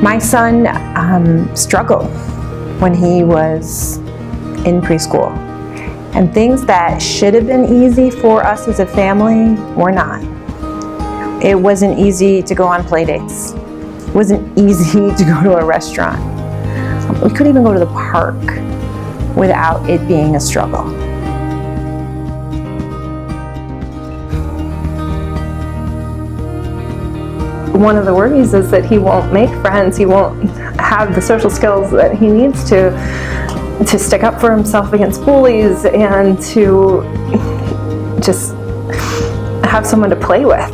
My son struggled when he was in preschool. And things that should have been easy for us as a family were not. It wasn't easy to go on play dates. It wasn't easy to go to a restaurant. We couldn't even go to the park without it being a struggle. One of the worries is that he won't make friends, he won't have the social skills that he needs to stick up for himself against bullies and to just have someone to play with.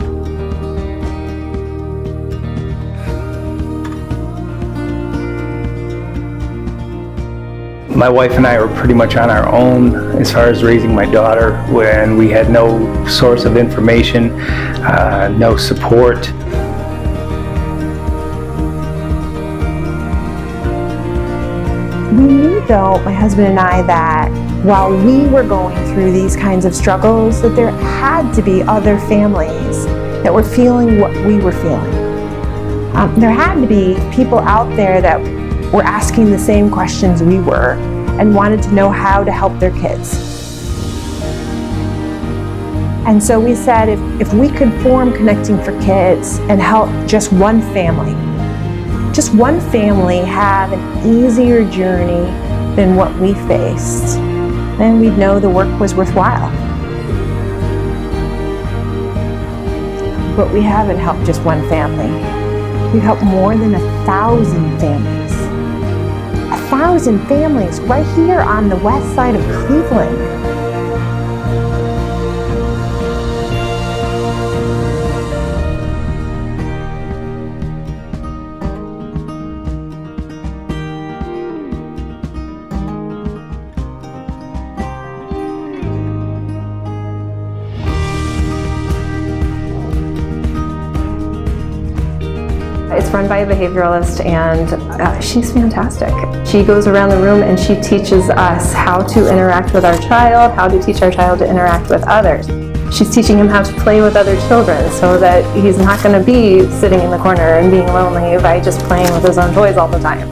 My wife and I were pretty much on our own as far as raising my daughter when we had no source of information, no support. We knew, though, my husband and I, that while we were going through these kinds of struggles, that there had to be other families that were feeling what we were feeling. There had to be people out there that were asking the same questions we were and wanted to know how to help their kids. And so we said if we could form Connecting for Kids and help just one family have an easier journey than what we faced, then we'd know the work was worthwhile. But we haven't helped just one family. We've helped more than 1,000 families. 1,000 families right here on the west side of Cleveland. It's run by a behavioralist, and she's fantastic. She goes around the room and she teaches us how to interact with our child, how to teach our child to interact with others. She's teaching him how to play with other children so that he's not going to be sitting in the corner and being lonely by just playing with his own toys all the time.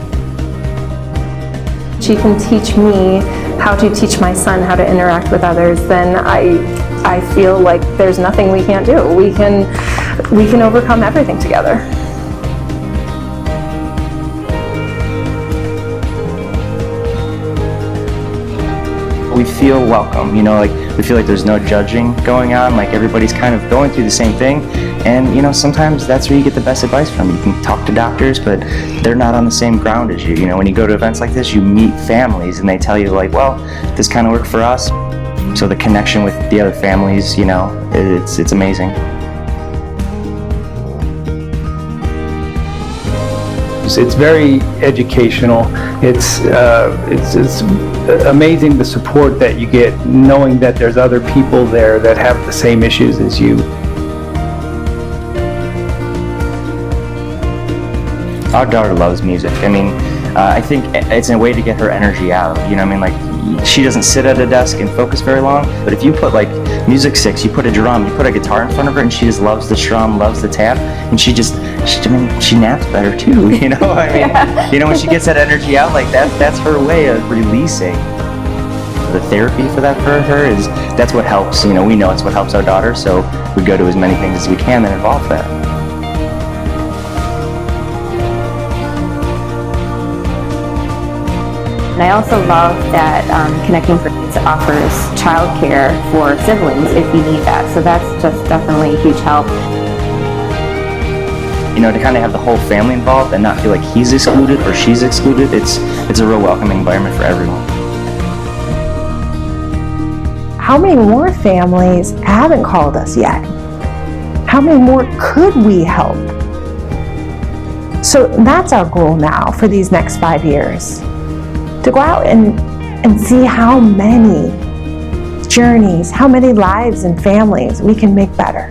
She can teach me how to teach my son how to interact with others. Then I feel like there's nothing we can't do. We can overcome everything together. We feel welcome, like we feel like there's no judging going on, like everybody's kind of going through the same thing, and sometimes that's where you get the best advice from. You can talk to doctors, but they're not on the same ground as you. When you go to events like this, you meet families and they tell you like, well, this kind of worked for us. So the connection with the other families, it's amazing. It's very educational. It's amazing the support that you get knowing that there's other people there that have the same issues as you. Our daughter loves music. I think it's a way to get her energy out. She doesn't sit at a desk and focus very long, but if you put like music sticks, you put a drum, you put a guitar in front of her, and she just loves the strum, loves the tap, and she naps better too, Yeah. When she gets that energy out, like that's her way of releasing. The therapy for her that's what helps. We know it's what helps our daughter, so we go to as many things as we can that involve that. And I also love that Connecting for Kids offers childcare for siblings if you need that. So that's just definitely a huge help. To kind of have the whole family involved and not feel like he's excluded or she's excluded, it's a real welcoming environment for everyone. How many more families haven't called us yet? How many more could we help? So that's our goal now for these next 5 years. To go out and see how many journeys, how many lives and families we can make better.